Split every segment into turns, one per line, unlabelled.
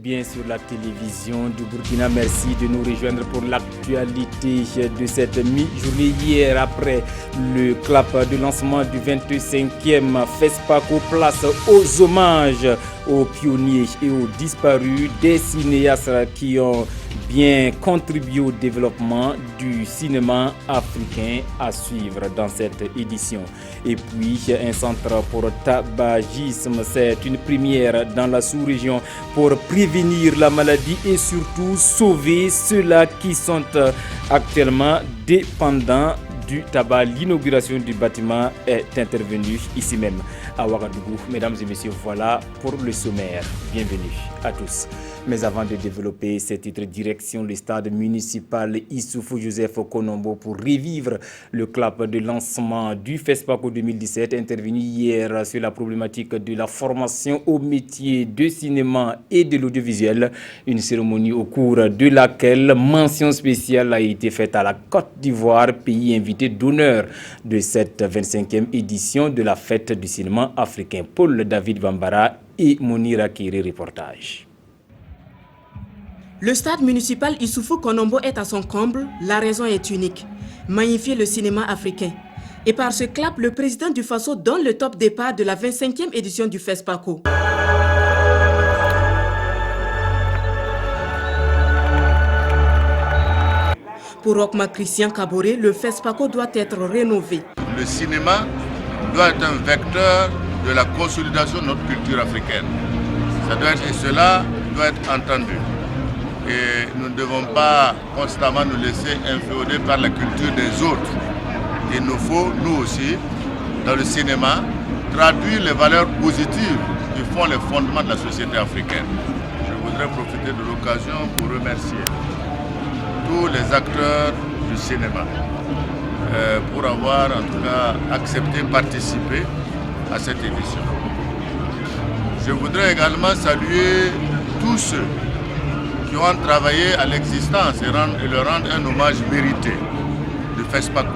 bien sur la télévision du Burkina. Merci de nous rejoindre pour l'actualité de cette mi-journée. Hier, après le clap de lancement du 25e FESPACO, place aux hommages aux pionniers et aux disparus, des cinéastes qui ont bien contribué au développement du cinéma africain à suivre dans cette édition. Et puis, un centre pour tabagisme, c'est une première dans la sous-région pour prévenir la maladie et surtout sauver ceux-là qui sont actuellement dépendants du tabac. L'inauguration du bâtiment est intervenue ici même à Ouagadougou. Mesdames et messieurs, voilà pour le sommaire. Bienvenue à tous. Mais avant de développer ces titres, direction le stade municipal Issoufou Joseph Konombo pour revivre le clap de lancement du FESPACO 2017 intervenu hier sur la problématique de la formation au métier de cinéma et de l'audiovisuel. Une cérémonie au cours de laquelle mention spéciale a été faite à la Côte d'Ivoire, pays invité d'honneur de cette 25e édition de la fête du cinéma africain. Paul David Bambara et Monira Kiri, reportage.
Le stade municipal Issoufou Konombo est à son comble, la raison est unique, magnifier le cinéma africain. Et par ce clap, le président du Faso donne le top départ de la 25e édition du FESPACO. Pour Rokma Christian Kaboré, le FESPACO doit être rénové.
Le cinéma doit être un vecteur de la consolidation de notre culture africaine. Cela doit être entendu. Et nous ne devons pas constamment nous laisser inféoder par la culture des autres. Il nous faut, nous aussi, dans le cinéma, traduire les valeurs positives qui font les fondements de la société africaine. Je voudrais profiter de l'occasion pour remercier tous les acteurs du cinéma pour avoir en tout cas accepté de participer à cette édition. Je voudrais également saluer tous ceux qui ont travaillé à l'existence et leur rendre un hommage mérité du FESPACO.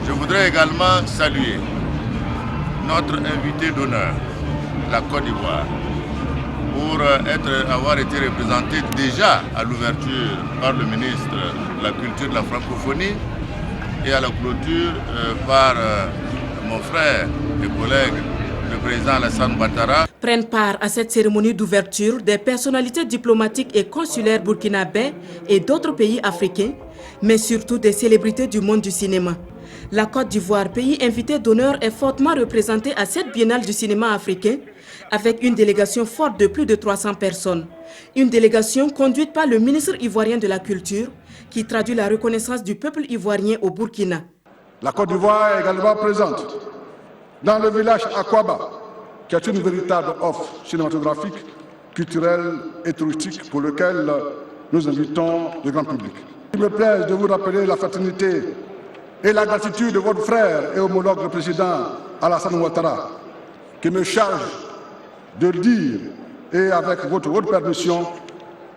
Je voudrais également saluer notre invité d'honneur, la Côte d'Ivoire, pour avoir été représenté déjà à l'ouverture par le ministre de la Culture et de la Francophonie et à la clôture par mon frère et collègue, le président Alassane Ouattara.
Prennent part à cette cérémonie d'ouverture des personnalités diplomatiques et consulaires burkinabés et d'autres pays africains, mais surtout des célébrités du monde du cinéma. La Côte d'Ivoire, pays invité d'honneur, est fortement représentée à cette biennale du cinéma africain avec une délégation forte de plus de 300 personnes. Une délégation conduite par le ministre ivoirien de la Culture qui traduit la reconnaissance du peuple ivoirien au Burkina.
La Côte d'Ivoire est également présente dans le village Akwaba, qui est une véritable offre cinématographique, culturelle et touristique pour lequel nous invitons le grand public. Il me plaît de vous rappeler la fraternité et la gratitude de votre frère et homologue le président Alassane Ouattara, qui me charge de dire, et avec votre permission,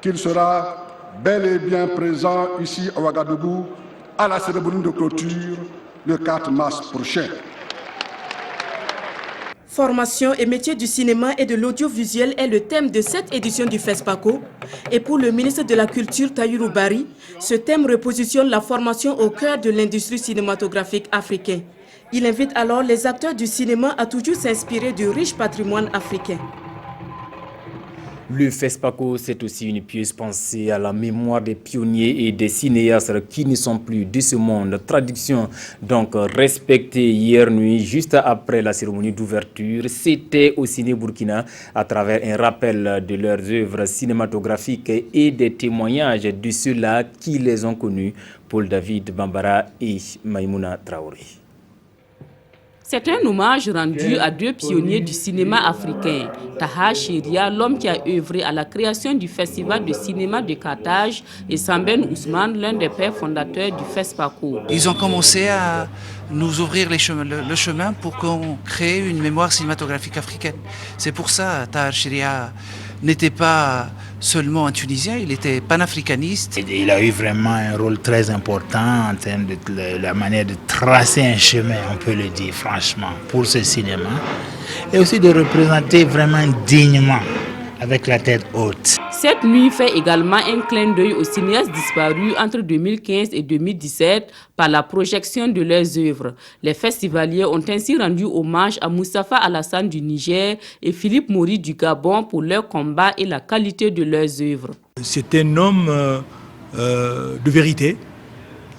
qu'il sera bel et bien présent ici à Ouagadougou à la cérémonie de clôture le 4 mars prochain.
Formation et métier du cinéma et de l'audiovisuel est le thème de cette édition du FESPACO. Et pour le ministre de la Culture, Tahirou Barry, ce thème repositionne la formation au cœur de l'industrie cinématographique africaine. Il invite alors les acteurs du cinéma à toujours s'inspirer du riche patrimoine africain.
Le FESPACO, c'est aussi une pieuse pensée à la mémoire des pionniers et des cinéastes qui ne sont plus de ce monde. Traduction donc respectée hier nuit, juste après la cérémonie d'ouverture. C'était au Ciné Burkina à travers un rappel de leurs œuvres cinématographiques et des témoignages de ceux-là qui les ont connus, Paul David Bambara et Maïmouna Traoré.
C'est un hommage rendu à deux pionniers du cinéma africain, Taha Chiria, l'homme qui a œuvré à la création du Festival de cinéma de Carthage, et Samben Ousmane, l'un des pères fondateurs du FESPACO.
Ils ont commencé à nous ouvrir le chemin pour qu'on crée une mémoire cinématographique africaine. C'est pour ça que Taha Chiria n'était pas seulement un Tunisien, il était panafricaniste.
Il a eu vraiment un rôle très important en termes de la manière de tracer un chemin, on peut le dire franchement, pour ce cinéma. Et aussi de représenter vraiment dignement avec la tête haute.
Cette nuit fait également un clin d'œil aux cinéastes disparus entre 2015 et 2017 par la projection de leurs œuvres. Les festivaliers ont ainsi rendu hommage à Moustapha Alassane du Niger et Philippe Maury du Gabon pour leur combat et la qualité de leurs œuvres.
C'est un homme de vérité,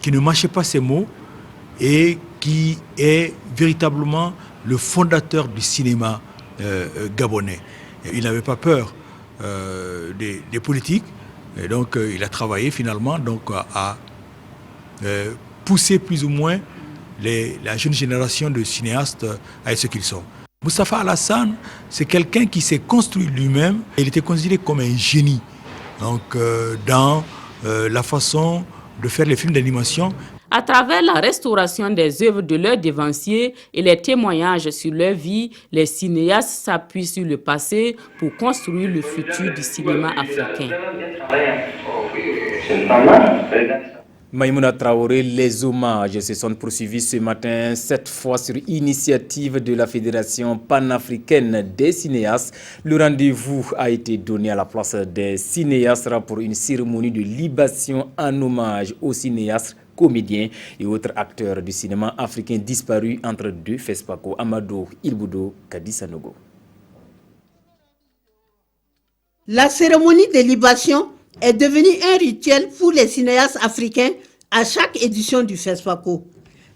qui ne mâchait pas ses mots et qui est véritablement le fondateur du cinéma gabonais. Il n'avait pas peur des politiques, et donc il a travaillé finalement à pousser plus ou moins la jeune génération de cinéastes à être ce qu'ils sont. Moustapha Alassane, c'est quelqu'un qui s'est construit lui-même. Il était considéré comme un génie dans la façon de faire les films d'animation.
À travers la restauration des œuvres de leurs dévanciers et les témoignages sur leur vie, les cinéastes s'appuient sur le passé pour construire le futur du cinéma africain.
Maïmouna Traoré, les hommages se sont poursuivis ce matin, cette fois sur initiative de la Fédération panafricaine des cinéastes. Le rendez-vous a été donné à la place des cinéastes pour une cérémonie de libation en hommage aux cinéastes, comédiens et autres acteurs du cinéma africain disparus entre deux FESPACO, Amadou Ilboudo, Kadi Sanogo.
La cérémonie de libation est devenue un rituel pour les cinéastes africains à chaque édition du FESPACO.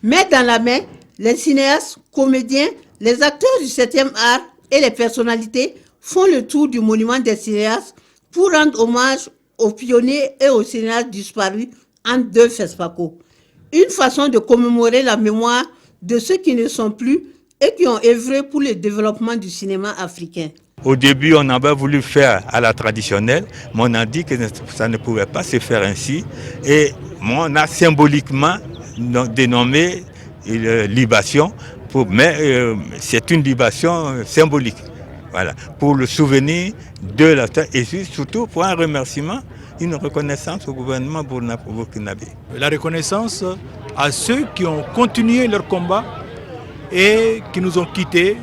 Main dans la main, les cinéastes, comédiens, les acteurs du 7e art et les personnalités font le tour du monument des cinéastes pour rendre hommage aux pionniers et aux cinéastes disparus entre deux FESPACO. Une façon de commémorer la mémoire de ceux qui ne sont plus et qui ont œuvré pour le développement du cinéma africain.
Au début, on avait voulu faire à la traditionnelle, mais on a dit que ça ne pouvait pas se faire ainsi. Et on a symboliquement dénommé libation, mais c'est une libation symbolique. Voilà, pour le souvenir de la terre et surtout pour un remerciement, une reconnaissance au gouvernement burkinabé.
La reconnaissance à ceux qui ont continué leur combat et qui nous ont quittés.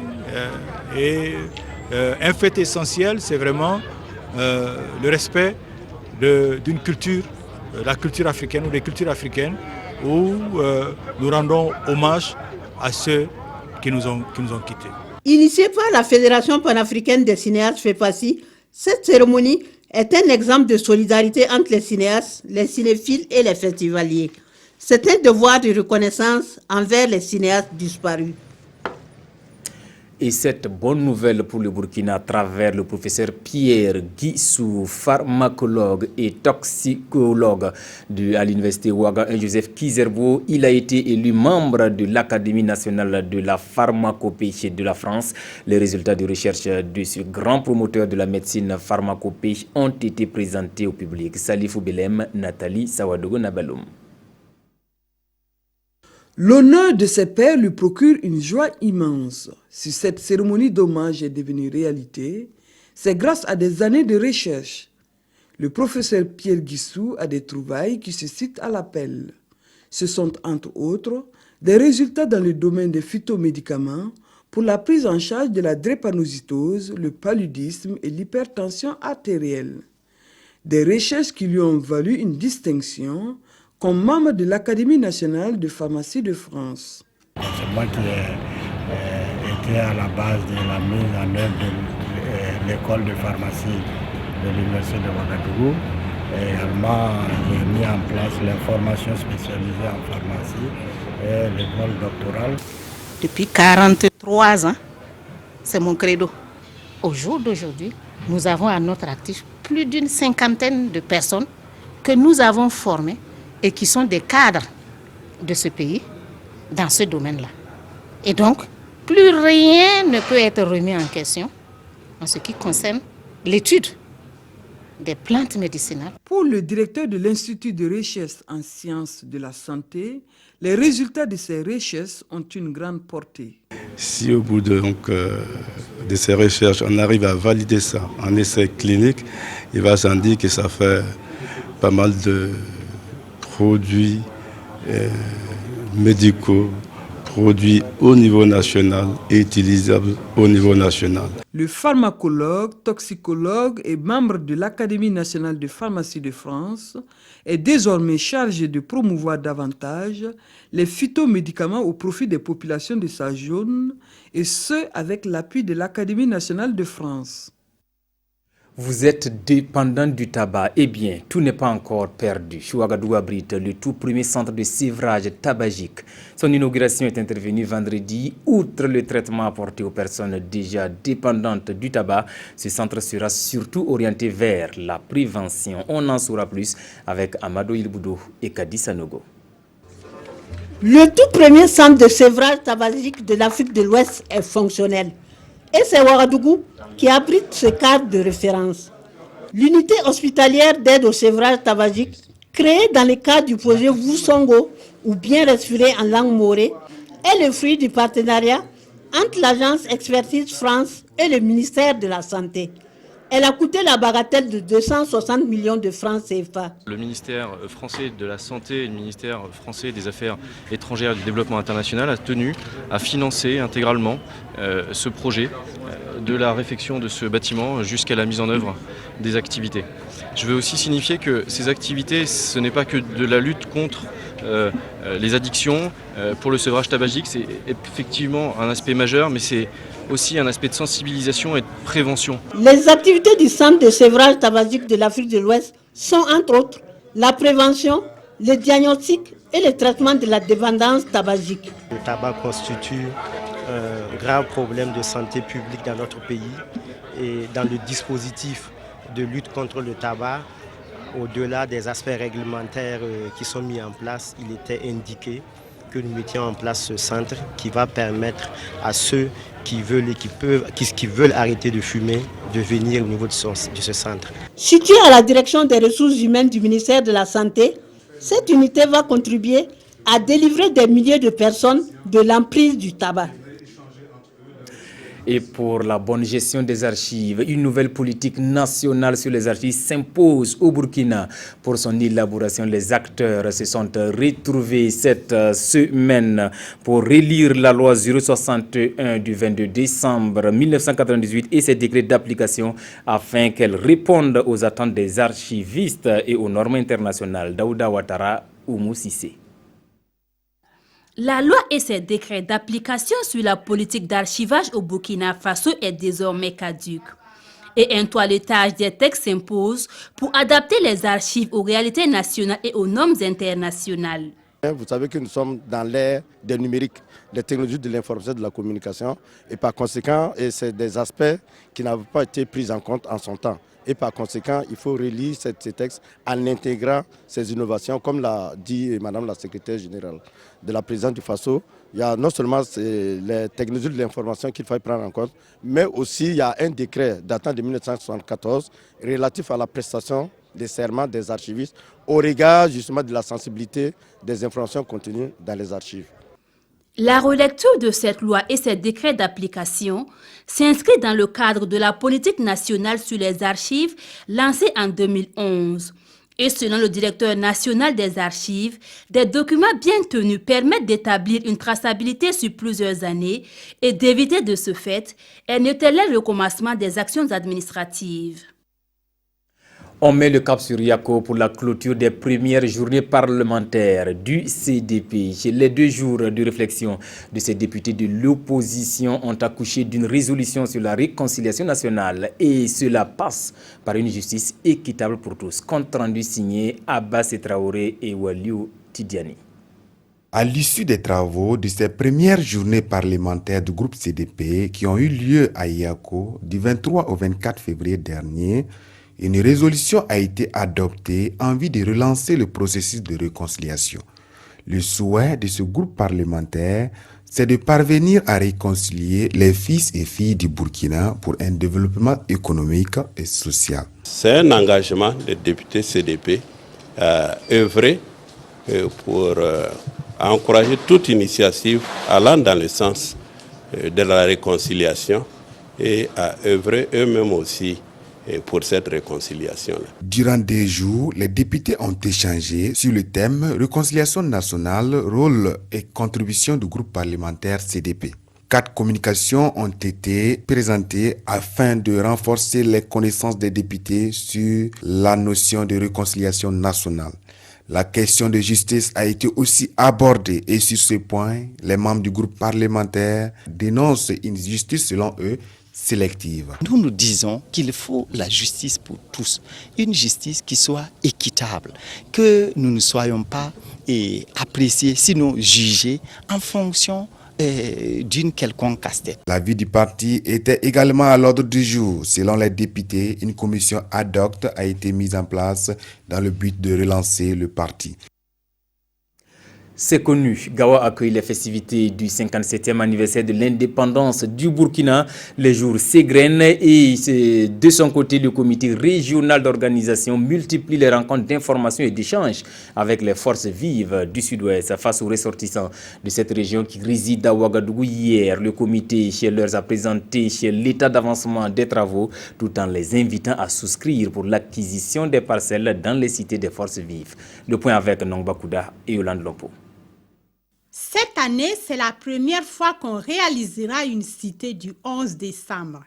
Un fait essentiel, c'est vraiment le respect d'une culture, la culture africaine ou des cultures africaines, où nous rendons hommage à ceux qui nous ont quittés.
Initiée par la Fédération panafricaine des cinéastes FEPACI, cette cérémonie est un exemple de solidarité entre les cinéastes, les cinéphiles et les festivaliers. C'est un devoir de reconnaissance envers les cinéastes disparus.
Et cette bonne nouvelle pour le Burkina à travers le professeur Pierre Guissou, pharmacologue et toxicologue à l'université Ouagadougou, Joseph Kizerbo. Il a été élu membre de l'Académie nationale de la pharmacopée de la France. Les résultats de recherche de ce grand promoteur de la médecine pharmacopée ont été présentés au public. Salifou Belem, Nathalie Sawadogo Nabaloum.
L'honneur de ses pairs lui procure une joie immense. Si cette cérémonie d'hommage est devenue réalité, c'est grâce à des années de recherche. Le professeur Pierre Guissou a des trouvailles qui suscitent à l'appel. Ce sont entre autres des résultats dans le domaine des phytomédicaments pour la prise en charge de la drépanocytose, le paludisme et l'hypertension artérielle. Des recherches qui lui ont valu une distinction comme membre de l'Académie nationale de pharmacie de France.
C'est moi qui ai été à la base de la mise en œuvre de l'école de pharmacie de l'Université de Ouagadougou. Et également, j'ai mis en place les formations spécialisées en pharmacie et l'école doctorale.
Depuis 43 ans, c'est mon credo. Au jour d'aujourd'hui, nous avons à notre actif plus d'une cinquantaine de personnes que nous avons formées et qui sont des cadres de ce pays dans ce domaine-là. Et donc, plus rien ne peut être remis en question en ce qui concerne l'étude des plantes médicinales.
Pour le directeur de l'Institut de recherche en sciences de la santé, les résultats de ces recherches ont une grande portée.
Si au bout de ces recherches, on arrive à valider ça en essai clinique, il va s'en dire que ça fait pas mal de produits médicaux produit au niveau national et utilisable au niveau national.
Le pharmacologue, toxicologue et membre de l'Académie nationale de pharmacie de France est désormais chargé de promouvoir davantage les phytomédicaments au profit des populations de Saint-Jaune, et ce avec l'appui de l'Académie nationale de France.
Vous êtes dépendant du tabac. Eh bien, tout n'est pas encore perdu. Ouagadougou abrite le tout premier centre de sévrage tabagique. Son inauguration est intervenue vendredi. Outre le traitement apporté aux personnes déjà dépendantes du tabac, ce centre sera surtout orienté vers la prévention. On en saura plus avec Amadou Ilboudou et Kadi Sanogo.
Le tout premier centre de sévrage tabagique de l'Afrique de l'Ouest est fonctionnel. Et c'est Ouagadougou qui abrite ce cadre de référence. L'unité hospitalière d'aide au sévrage tabagique, créée dans le cadre du projet Vusongo, ou bien respirer en langue morée, est le fruit du partenariat entre l'agence Expertise France et le ministère de la Santé. Elle a coûté la bagatelle de 260 millions de francs CFA.
Le ministère français de la Santé et le ministère français des Affaires étrangères et du développement international a tenu à financer intégralement ce projet de la réfection de ce bâtiment jusqu'à la mise en œuvre des activités. Je veux aussi signifier que ces activités, ce n'est pas que de la lutte contre les addictions. Pour le sevrage tabagique, c'est effectivement un aspect majeur, mais c'est aussi un aspect de sensibilisation et de prévention.
Les activités du centre de sévrage tabagique de l'Afrique de l'Ouest sont entre autres la prévention, le diagnostic et le traitement de la dépendance tabagique.
Le tabac constitue un grave problème de santé publique dans notre pays, et dans le dispositif de lutte contre le tabac, au-delà des aspects réglementaires qui sont mis en place, il était indiqué que nous mettions en place ce centre qui va permettre à ceux qui veulent et qui veulent arrêter de fumer de venir au niveau de ce centre.
Situé à la direction des ressources humaines du ministère de la Santé, cette unité va contribuer à délivrer des milliers de personnes de l'emprise du tabac.
Et pour la bonne gestion des archives, une nouvelle politique nationale sur les archives s'impose au Burkina. Pour son élaboration, les acteurs se sont retrouvés cette semaine pour relire la loi 061 du 22 décembre 1998 et ses décrets d'application afin qu'elle réponde aux attentes des archivistes et aux normes internationales. Daouda Ouattara, Oumou Sissé.
La loi et ses décrets d'application sur la politique d'archivage au Burkina Faso est désormais caduque. Et un toilettage des textes s'impose pour adapter les archives aux réalités nationales et aux normes internationales.
Vous savez que nous sommes dans l'ère des numériques, des technologies de l'information et de la communication. Et par conséquent, c'est des aspects qui n'avaient pas été pris en compte en son temps. Et par conséquent, il faut relire ces textes en intégrant ces innovations, comme l'a dit Madame la secrétaire générale de la présidence du Faso. Il y a non seulement les technologies de l'information qu'il faut prendre en compte, mais aussi il y a un décret datant de 1974 relatif à la prestation des serments des archivistes au regard justement de la sensibilité des informations contenues dans les archives.
La relecture de cette loi et ses décrets d'application s'inscrit dans le cadre de la politique nationale sur les archives lancée en 2011. Et selon le directeur national des archives, des documents bien tenus permettent d'établir une traçabilité sur plusieurs années et d'éviter de ce fait un éternel recommencement des actions administratives.
On met le cap sur Yako pour la clôture des premières journées parlementaires du CDP. Les 2 jours de réflexion de ces députés de l'opposition ont accouché d'une résolution sur la réconciliation nationale et cela passe par une justice équitable pour tous. Compte rendu signé Abbas Traoré et Waliou Tidiani.
À l'issue des travaux de ces premières journées parlementaires du groupe CDP qui ont eu lieu à Yako du 23 au 24 février dernier, une résolution a été adoptée en vue de relancer le processus de réconciliation. Le souhait de ce groupe parlementaire, c'est de parvenir à réconcilier les fils et filles du Burkina pour un développement économique et social.
C'est un engagement des députés CDP œuvrer pour encourager toute initiative allant dans le sens de la réconciliation et à œuvrer eux-mêmes aussi pour cette réconciliation-là.
Durant des jours, les députés ont échangé sur le thème réconciliation nationale, rôle et contribution du groupe parlementaire CDP. 4 communications ont été présentées afin de renforcer les connaissances des députés sur la notion de réconciliation nationale. La question de justice a été aussi abordée et sur ce point, les membres du groupe parlementaire dénoncent une justice selon eux sélective.
Nous disons qu'il faut la justice pour tous, une justice qui soit équitable, que nous ne soyons pas appréciés, sinon jugés en fonction d'une quelconque casse-tête.
La vie du parti était également à l'ordre du jour. Selon les députés, une commission ad hoc a été mise en place dans le but de relancer le parti.
C'est connu, Gawa accueille les festivités du 57e anniversaire de l'indépendance du Burkina. Les jours s'égrènent et de son côté, le comité régional d'organisation multiplie les rencontres d'information et d'échange avec les forces vives du Sud-Ouest face aux ressortissants de cette région qui résident à Ouagadougou. Hier, le comité leur a présenté l'état d'avancement des travaux tout en les invitant à souscrire pour l'acquisition des parcelles dans les cités des forces vives. Le point avec Nongba Kouda et Yolande Lompo.
Cette année, c'est la première fois qu'on réalisera une cité du 11 décembre.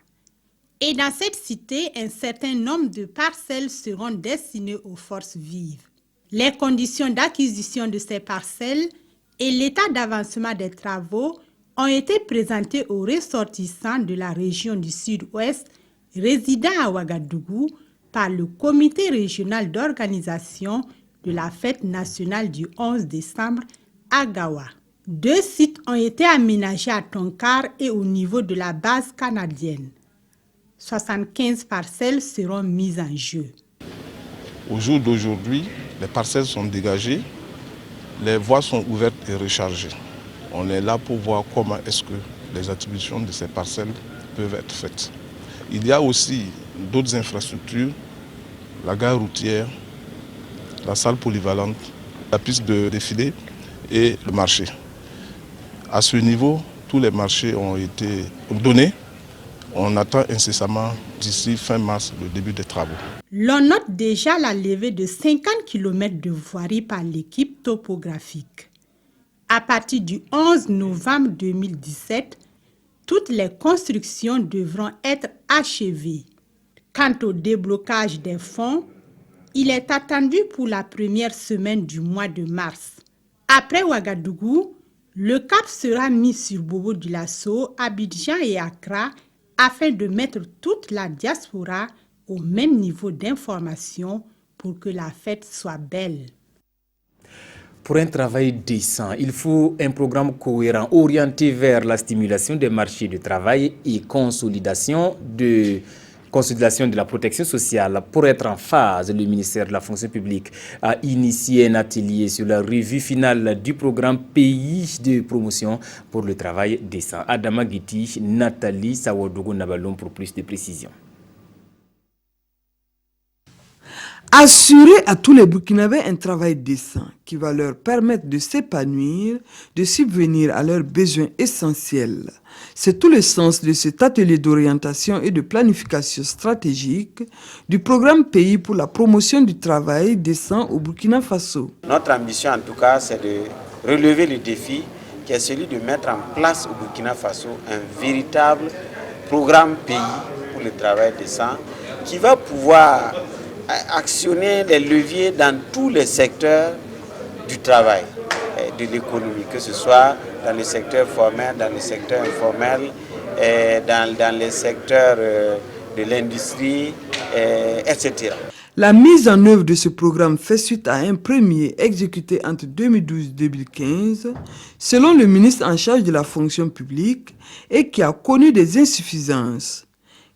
Et dans cette cité, un certain nombre de parcelles seront destinées aux forces vives. Les conditions d'acquisition de ces parcelles et l'état d'avancement des travaux ont été présentés aux ressortissants de la région du Sud-Ouest résidant à Ouagadougou par le comité régional d'organisation de la fête nationale du 11 décembre à Gawa. 2 sites ont été aménagés à Tonkar et au niveau de la base canadienne. 75 parcelles seront mises en jeu.
Au jour d'aujourd'hui, les parcelles sont dégagées, les voies sont ouvertes et rechargées. On est là pour voir comment est-ce que les attributions de ces parcelles peuvent être faites. Il y a aussi d'autres infrastructures, la gare routière, la salle polyvalente, la piste de défilé et le marché. À ce niveau, tous les marchés ont été donnés. On attend incessamment d'ici fin mars le début des travaux.
L'on note déjà la levée de 50 km de voirie par l'équipe topographique. À partir du 11 novembre 2017, toutes les constructions devront être achevées. Quant au déblocage des fonds, il est attendu pour la première semaine du mois de mars. Après Ouagadougou, le cap sera mis sur Bobo-Dioulasso, Abidjan et Accra afin de mettre toute la diaspora au même niveau d'information pour que la fête soit belle.
Pour un travail décent, il faut un programme cohérent orienté vers la stimulation des marchés de travail et consolidation de la protection sociale. Pour être en phase, le ministère de la fonction publique a initié un atelier sur la revue finale du programme Pays de promotion pour le travail décent. Adama Guiti, Nathalie Sawadogo Nabalon pour plus de précisions.
Assurer à tous les Burkinabés un travail décent qui va leur permettre de s'épanouir, de subvenir à leurs besoins essentiels. C'est tout le sens de cet atelier d'orientation et de planification stratégique du programme Pays pour la promotion du travail décent au Burkina Faso.
Notre ambition en tout cas, c'est de relever le défi qui est celui de mettre en place au Burkina Faso un véritable programme Pays pour le travail décent qui va pouvoir actionner les leviers dans tous les secteurs du travail, de l'économie, que ce soit dans le secteur formel, dans le secteur informel, dans les secteurs de l'industrie, etc.
La mise en œuvre de ce programme fait suite à un premier exécuté entre 2012 et 2015, selon le ministre en charge de la fonction publique, et qui a connu des insuffisances.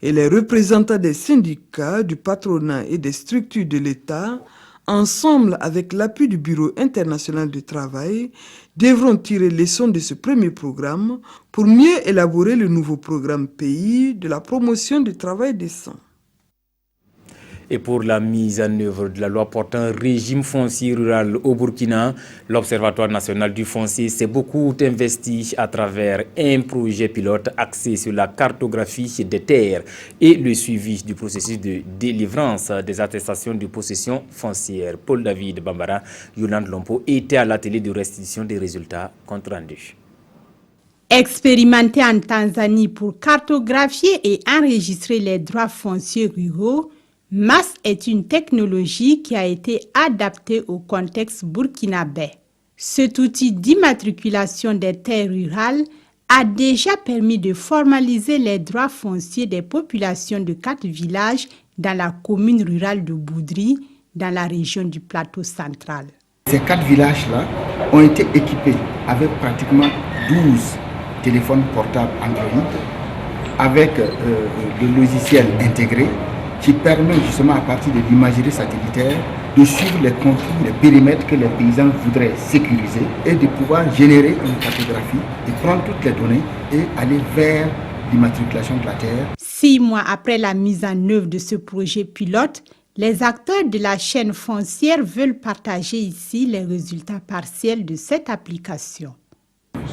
Et les représentants des syndicats, du patronat et des structures de l'État, ensemble avec l'appui du Bureau international du travail, devront tirer leçon de ce premier programme pour mieux élaborer le nouveau programme Pays de la promotion du travail décent.
Et pour la mise en œuvre de la loi portant régime foncier rural au Burkina, l'Observatoire national du foncier s'est beaucoup investi à travers un projet pilote axé sur la cartographie des terres et le suivi du processus de délivrance des attestations de possession foncière. Paul David Bambara, Yolande Lompo étaient à l'atelier de restitution des résultats compte rendus.
Expérimenté en Tanzanie pour cartographier et enregistrer les droits fonciers ruraux, MAS est une technologie qui a été adaptée au contexte burkinabé. Cet outil d'immatriculation des terres rurales a déjà permis de formaliser les droits fonciers des populations de 4 villages dans la commune rurale de Boudri, dans la région du Plateau central.
Ces 4 villages-là ont été équipés avec pratiquement 12 téléphones portables Android, avec le logiciel intégré qui permet justement à partir de l'imagerie satellitaire de suivre les contours, les périmètres que les paysans voudraient sécuriser et de pouvoir générer une cartographie et prendre toutes les données et aller vers l'immatriculation de la terre.
6 mois après la mise en œuvre de ce projet pilote, les acteurs de la chaîne foncière veulent partager ici les résultats partiels de cette application.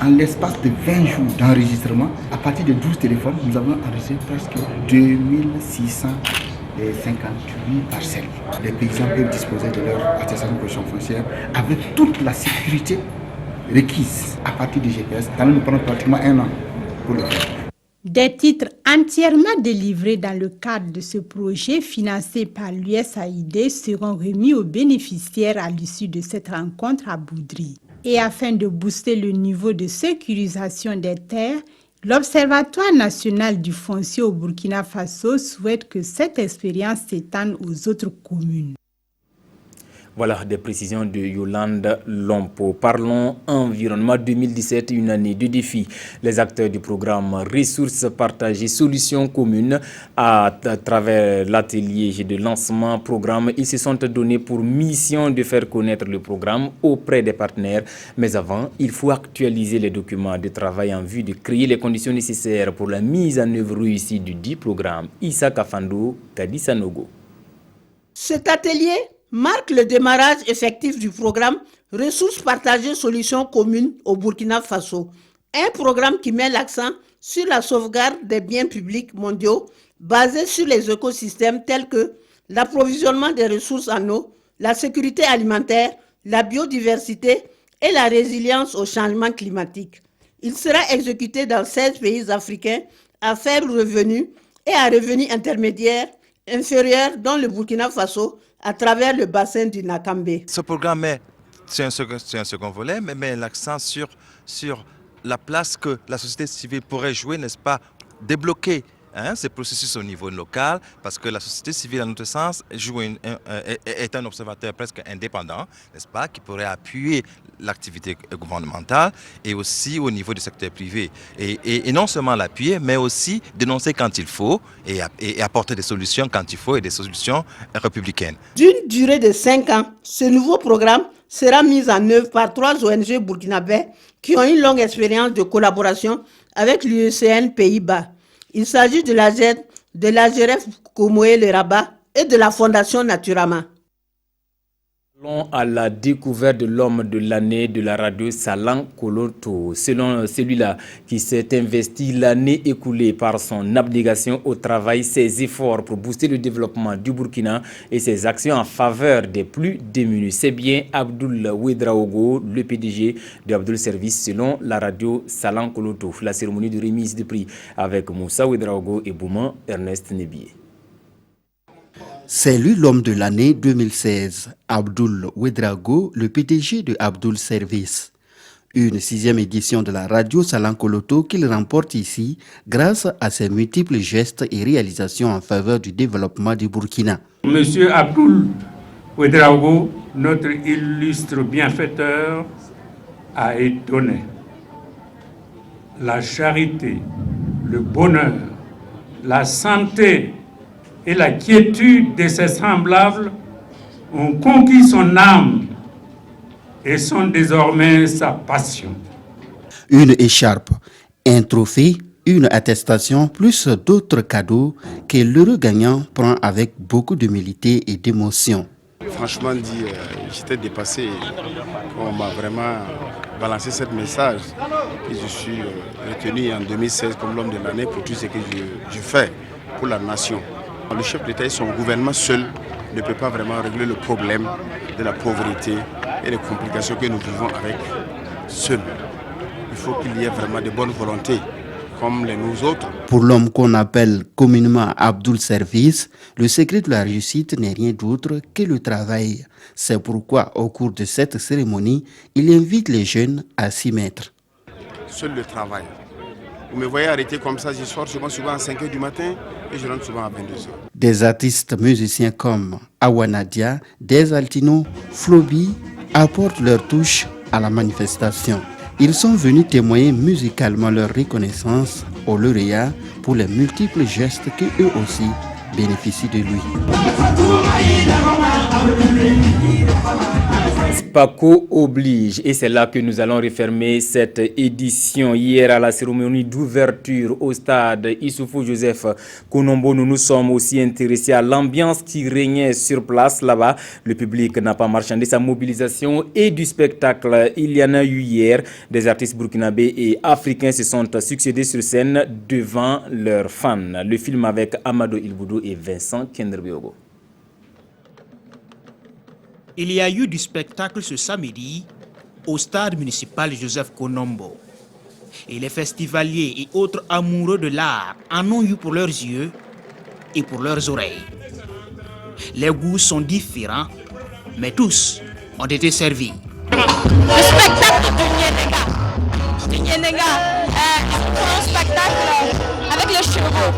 En l'espace de 20 jours d'enregistrement, à partir de 12 téléphones, nous avons enregistré presque 2658 parcelles. Les paysans peuvent disposer de leur attestation de possession foncière avec toute la sécurité requise à partir du GPS. Ça nous prend pratiquement 1 an pour le faire.
Des titres entièrement délivrés dans le cadre de ce projet financé par l'USAID seront remis aux bénéficiaires à l'issue de cette rencontre à Boudri. Et afin de booster le niveau de sécurisation des terres, l'Observatoire national du foncier au Burkina Faso souhaite que cette expérience s'étende aux autres communes.
Voilà des précisions de Yolande Lompo. Parlons environnement 2017, une année de défis. Les acteurs du programme Ressources partagées, solutions communes à travers l'atelier de lancement programme, ils se sont donnés pour mission de faire connaître le programme auprès des partenaires. Mais avant, il faut actualiser les documents de travail en vue de créer les conditions nécessaires pour la mise en œuvre réussie du dit programme. Issa Kafando, Kadissa Nogo.
Cet atelier marque le démarrage effectif du programme Ressources partagées, solutions communes au Burkina Faso. Un programme qui met l'accent sur la sauvegarde des biens publics mondiaux basés sur les écosystèmes tels que l'approvisionnement des ressources en eau, la sécurité alimentaire, la biodiversité et la résilience au changement climatique. Il sera exécuté dans 16 pays africains à faible revenu et à revenu intermédiaire inférieur dans le Burkina Faso à travers le bassin du Nakambe.
Ce programme, c'est un second volet, mais met l'accent sur la place que la société civile pourrait jouer, n'est-ce pas, débloquer ces processus au niveau local, parce que la société civile, à notre sens, est un observateur presque indépendant, n'est-ce pas, qui pourrait appuyer l'activité gouvernementale et aussi au niveau du secteur privé. Et non seulement l'appuyer, mais aussi dénoncer quand il faut et apporter des solutions quand il faut et des solutions républicaines. D'une
durée de 5 ans, ce nouveau programme sera mis en œuvre par 3 ONG burkinabés qui ont une longue expérience de collaboration avec l'UECN Pays-Bas. Il s'agit de l'AGED, de l'AGRF Komoé le Rabat et de la Fondation Naturama.
Selon à la découverte de l'homme de l'année de la radio Salan Koloto, selon celui-là qui s'est investi l'année écoulée par son abnégation au travail, ses efforts pour booster le développement du Burkina et ses actions en faveur des plus démunis. C'est bien Abdoul Ouedraogo, le PDG de Abdoul Service, selon la radio Salan Koloto. La cérémonie de remise de prix avec Moussa Ouedraogo et Bouman Ernest Nebié.
C'est lui l'homme de l'année 2016, Abdoul Ouedraogo, le PDG de Abdoul Service. Une 6e édition de la radio Salan Koloto qu'il remporte ici grâce à ses multiples gestes et réalisations en faveur du développement du Burkina.
Monsieur Abdoul Ouedraogo, notre illustre bienfaiteur, a étonné. La charité, le bonheur, la santé et la quiétude de ses semblables ont conquis son âme et sont désormais sa passion.
Une écharpe, un trophée, Une attestation plus d'autres cadeaux que l'heureux gagnant prend avec beaucoup d'humilité et d'émotion.
Franchement dit, j'étais dépassé. On m'a vraiment balancé ce message. Et je suis retenu en 2016 comme l'homme de l'année pour tout ce que je fais pour la nation. Le chef d'État et son gouvernement seul ne peut pas vraiment régler le problème de la pauvreté et les complications que nous vivons avec seul. Il faut qu'il y ait vraiment de bonnes volontés comme les nous autres.
Pour l'homme qu'on appelle communément Abdoul Service, le secret de la réussite n'est rien d'autre que le travail. C'est pourquoi, au cours de cette cérémonie, il invite les jeunes à s'y mettre.
Seul le travail. Vous me voyez arrêter comme ça, je sors souvent à 5 h du matin et je rentre souvent à 22 h.
Des artistes musiciens comme Awanadia, Des Altino, Flobi apportent leur touche à la manifestation. Ils sont venus témoigner musicalement leur reconnaissance aux lauréats pour les multiples gestes qu'eux aussi bénéficient de lui.
FESPACO oblige, et c'est là que nous allons refermer cette édition. Hier, à la cérémonie d'ouverture au stade Issoufou Joseph Konombo, nous nous sommes aussi intéressés à l'ambiance qui régnait sur place là-bas. Le public n'a pas marchandé sa mobilisation et du spectacle. Il y en a eu hier. Des artistes burkinabés et africains se sont succédés sur scène devant leurs fans. Le film avec Amadou Ilboudou et Vincent Kenderbiogo.
Il y a eu du spectacle ce samedi au stade municipal Joseph Konombo. Et les festivaliers et autres amoureux de l'art en ont eu pour leurs yeux et pour leurs oreilles. Les goûts sont différents, mais tous ont été servis.
Le spectacle du Nyenega, un spectacle avec les chevaux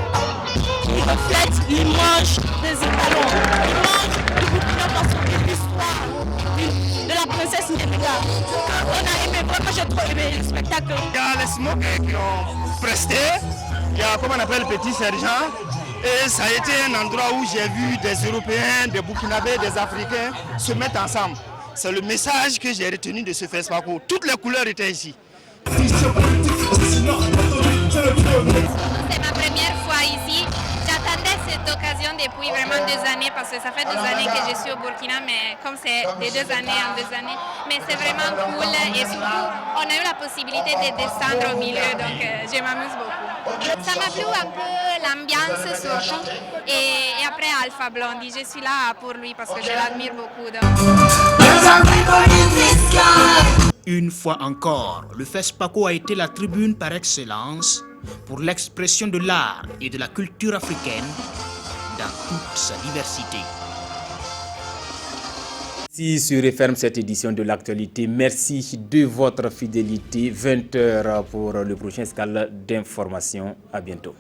qui reflète l'image des Étalons, l'image du Burkina Faso, de l'histoire de la princesse Nyenega. On a aimé, vraiment j'ai trop aimé le spectacle.
Il y a les smokers qui ont presté, il y a comme on appelle le petit sergent, et ça a été un endroit où j'ai vu des Européens, des Burkinabés, des Africains se mettre ensemble. C'est le message que j'ai retenu de ce FESPACO. Toutes les couleurs étaient ici.
C'est ma première fois ici. J'attendais cette occasion depuis vraiment 2 années parce que ça fait 2 années que je suis au Burkina, mais comme c'est de 2 années en 2 années, mais c'est vraiment cool et surtout on a eu la possibilité de descendre au milieu, donc je m'amuse beaucoup. Ça m'a plu un peu l'ambiance surtout et après Alpha Blondy, je suis là pour lui parce que je l'admire beaucoup.
Une fois encore, le FESPACO a été la tribune par excellence pour l'expression de l'art et de la culture africaine dans toute sa diversité.
Ici se referme cette édition de l'actualité. Merci de votre fidélité. 20 h pour le prochain escale d'information. À bientôt.